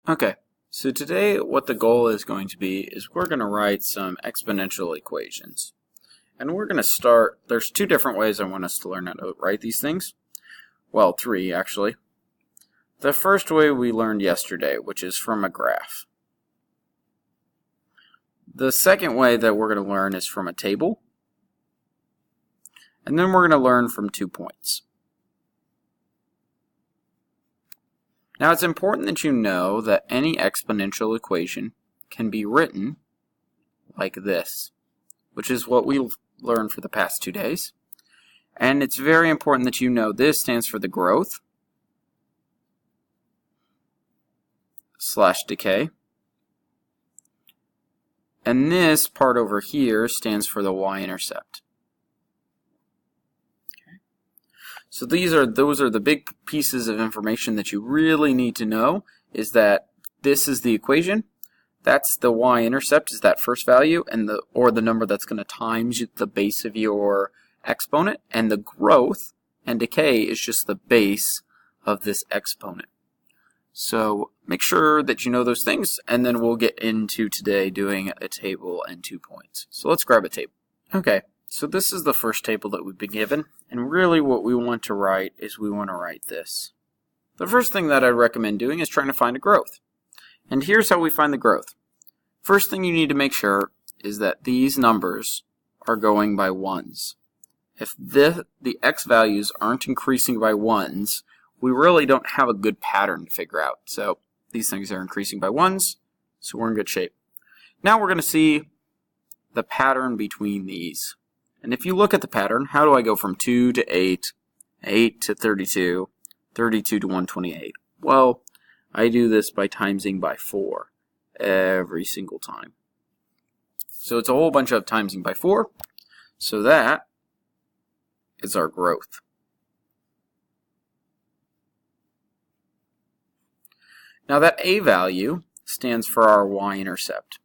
Okay, so today what the goal is going to be is we're going to write some exponential equations. And we're going to start, there's two different ways I want us to learn how to write these things. Well, three actually. The first way we learned yesterday, which is from a graph. The second way that we're going to learn is from a table. And then we're going to learn from 2 points. Now it's important that you know that any exponential equation can be written like this, which is what we've learned for the past 2 days. And it's very important that you know this stands for the growth / decay. And this part over here stands for the y-intercept. So those are the big pieces of information that you really need to know, is that this is the equation. That's the y-intercept, is that first value, and or the number that's going to times the base of your exponent, and the growth and decay is just the base of this exponent. So make sure that you know those things, and then we'll get into today doing a table and 2 points. So let's grab a table. Okay, so this is the first table that we've been given, and really what we want to write is we want to write this. The first thing that I'd recommend doing is trying to find a growth. And here's how we find the growth. First thing you need to make sure is that these numbers are going by ones. If the x values aren't increasing by ones, we really don't have a good pattern to figure out. So these things are increasing by ones, so we're in good shape. Now we're going to see the pattern between these. And if you look at the pattern, how do I go from 2 to 8, 8 to 32, 32 to 128? Well, I do this by timesing by 4 every single time. So it's a whole bunch of timesing by 4. So that is our growth. Now that a value stands for our y-intercept.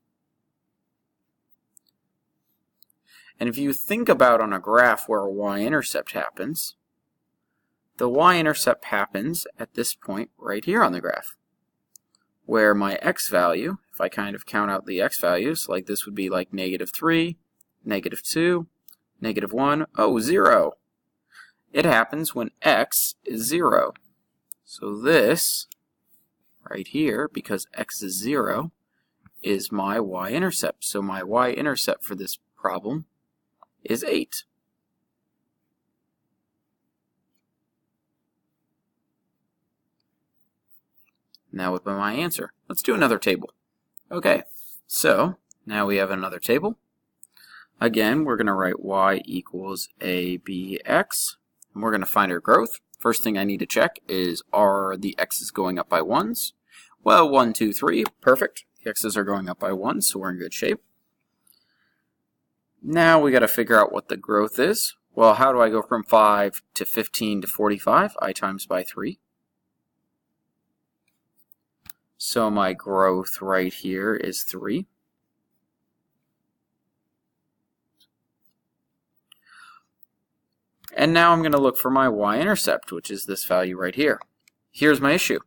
And if you think about on a graph where a y-intercept happens, the y-intercept happens at this point right here on the graph, where my x value, if I kind of count out the x values, like this would be like -3, -2, -1, oh, 0. It happens when x is 0. So this right here, because x is 0, is my y-intercept. So my y-intercept for this problem is 8. And that would be my answer. Let's do another table. Okay, so now we have another table. Again, we're going to write y equals abx, and we're going to find our growth. First thing I need to check is, are the x's going up by 1s? Well, 1, 2, 3, perfect. The x's are going up by 1, so we're in good shape. Now we got to figure out what the growth is. Well, how do I go from 5 to 15 to 45? I times by 3. So my growth right here is 3. And now I'm going to look for my y-intercept, which is this value right here. Here's my issue.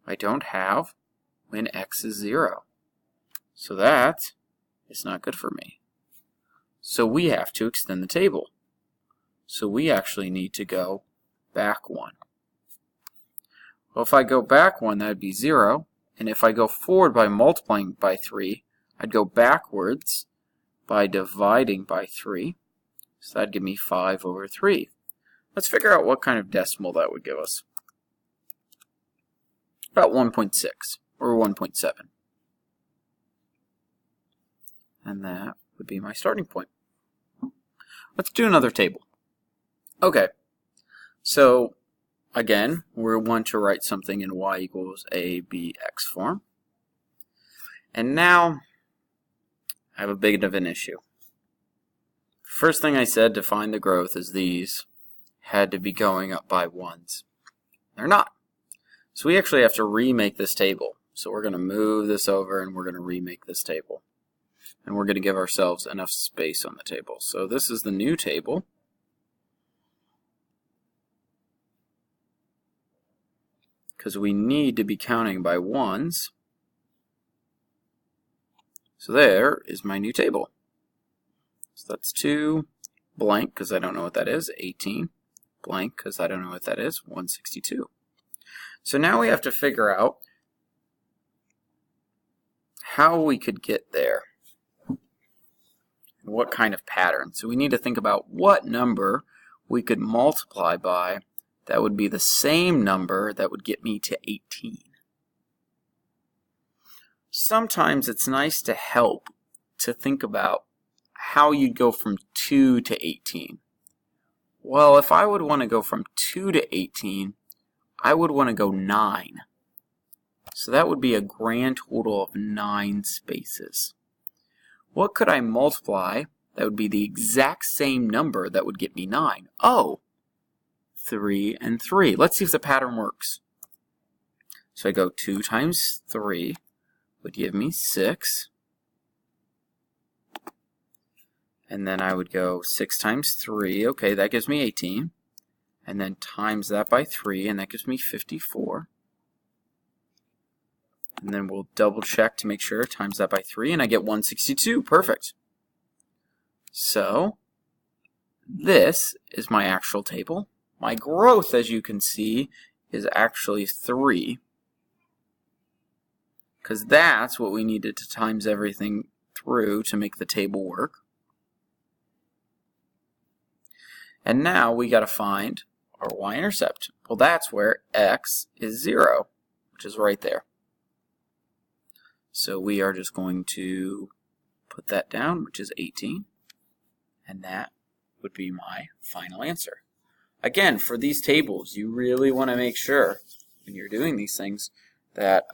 I don't have when x is 0. So that is not good for me. So we have to extend the table. So we actually need to go back 1. Well, if I go back 1, that would be 0. And if I go forward by multiplying by 3, I'd go backwards by dividing by 3. So that'd give me 5 over 3. Let's figure out what kind of decimal that would give us. About 1.6 or 1.7. And that would be my starting point. Let's do another table. Okay, so again, we want to write something in y equals abx form. And now I have a bit of an issue. First thing I said to find the growth is these had to be going up by 1s. They're not. So we actually have to remake this table. So we're going to move this over and we're going to remake this table. And we're going to give ourselves enough space on the table. So this is the new table. because we need to be counting by ones. So there is my new table. So that's 2 blank, because I don't know what that is, 18 blank, because I don't know what that is, 162. So now we have to figure out how we could get there. What kind of pattern. So we need to think about what number we could multiply by that would be the same number that would get me to 18. Sometimes it's nice to help to think about how you'd go from 2 to 18. Well, if I would want to go from 2 to 18, I would want to go 9. So that would be a grand total of 9 spaces. What could I multiply that would be the exact same number that would get me 9? Oh, 3 and 3. Let's see if the pattern works. So I go 2 times 3 would give me 6. And then I would go 6 times 3. Okay, that gives me 18. And then times that by 3, and that gives me 54. And then we'll double check to make sure, times that by 3, and I get 162. Perfect. So this is my actual table. My growth, as you can see, is actually 3, because that's what we needed to times everything through to make the table work. And now we got to find our y-intercept. Well, that's where x is 0, which is right there. So we are just going to put that down, which is 18, and that would be my final answer. Again, for these tables, you really want to make sure when you're doing these things that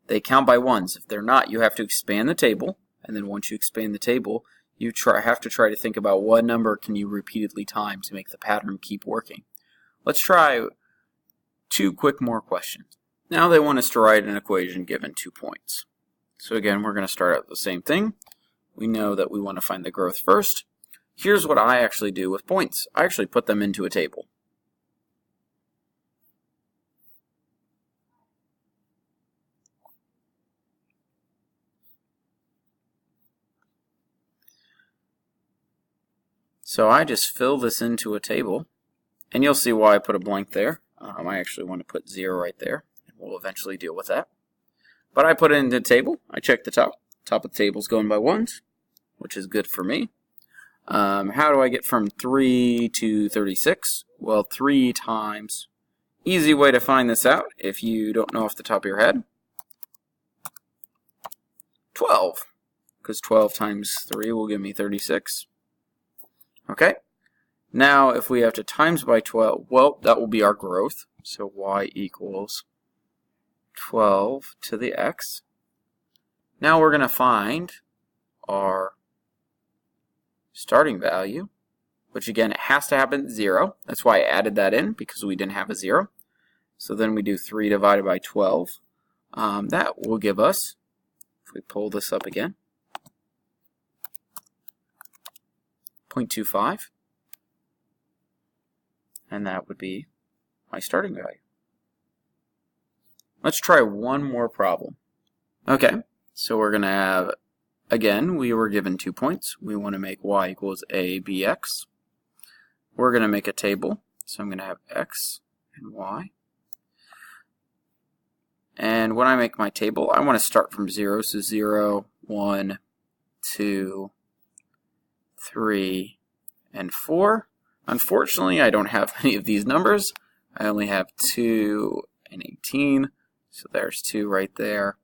they count by ones. If they're not, you have to expand the table, and then once you expand the table, you have to try to think about what number can you repeatedly time to make the pattern keep working. Let's try 2 quick more questions. Now they want us to write an equation given 2 points. So again, we're going to start out the same thing. We know that we want to find the growth first. Here's what I actually do with points. I actually put them into a table. So I just fill this into a table, and you'll see why I put a blank there. I actually want to put 0 right there, and we'll eventually deal with that. But I put it into the table. I check the top. Top of the table is going by ones, which is good for me. How do I get from 3 to 36? Well, 3 times. Easy way to find this out if you don't know off the top of your head. 12, because 12 times 3 will give me 36. Okay, now if we have to times by 12, well, that will be our growth. So y equals 12 to the x. Now we're going to find our starting value, which again, it has to happen 0. That's why I added that in, because we didn't have a 0. So then we do 3 divided by 12. That will give us, if we pull this up again, 0.25. And that would be my starting value. Let's try one more problem. Okay, so we're going to have, again, we were given 2 points. We want to make y equals a bx. We're going to make a table. So I'm going to have x and y. And when I make my table, I want to start from 0. So 0, 1, 2, 3, and 4. Unfortunately, I don't have any of these numbers. I only have 2 and 18. So there's 2 right there.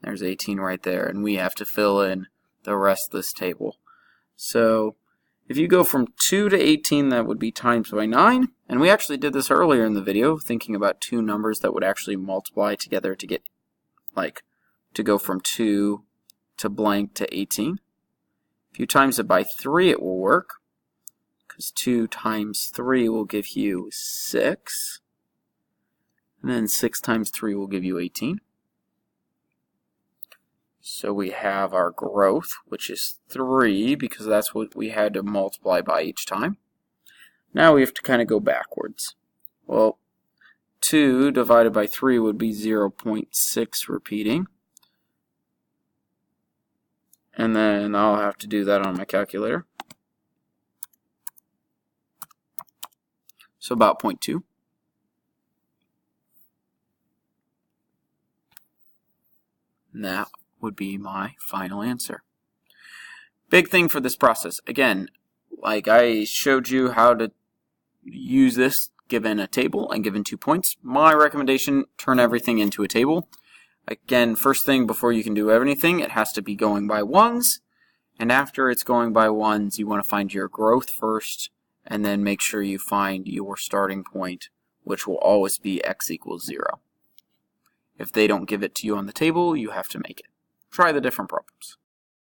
There's 18 right there. And we have to fill in the rest of this table. So if you go from 2 to 18, that would be times by 9. And we actually did this earlier in the video, thinking about 2 numbers that would actually multiply together to get, like, to go from 2 to blank to 18. If you times it by 3, it will work, because 2 times 3 will give you 6. And then 6 times 3 will give you 18. So we have our growth, which is 3, because that's what we had to multiply by each time. Now we have to kind of go backwards. Well, 2 divided by 3 would be 0.6 repeating. And then I'll have to do that on my calculator. So about 0.2. And that would be my final answer. Big thing for this process. Again, like I showed you how to use this given a table and given 2 points. My recommendation, turn everything into a table. Again, first thing before you can do anything, it has to be going by ones. And after it's going by ones, you want to find your growth first, and then make sure you find your starting point, which will always be x equals 0. If they don't give it to you on the table, you have to make it. Try the different problems.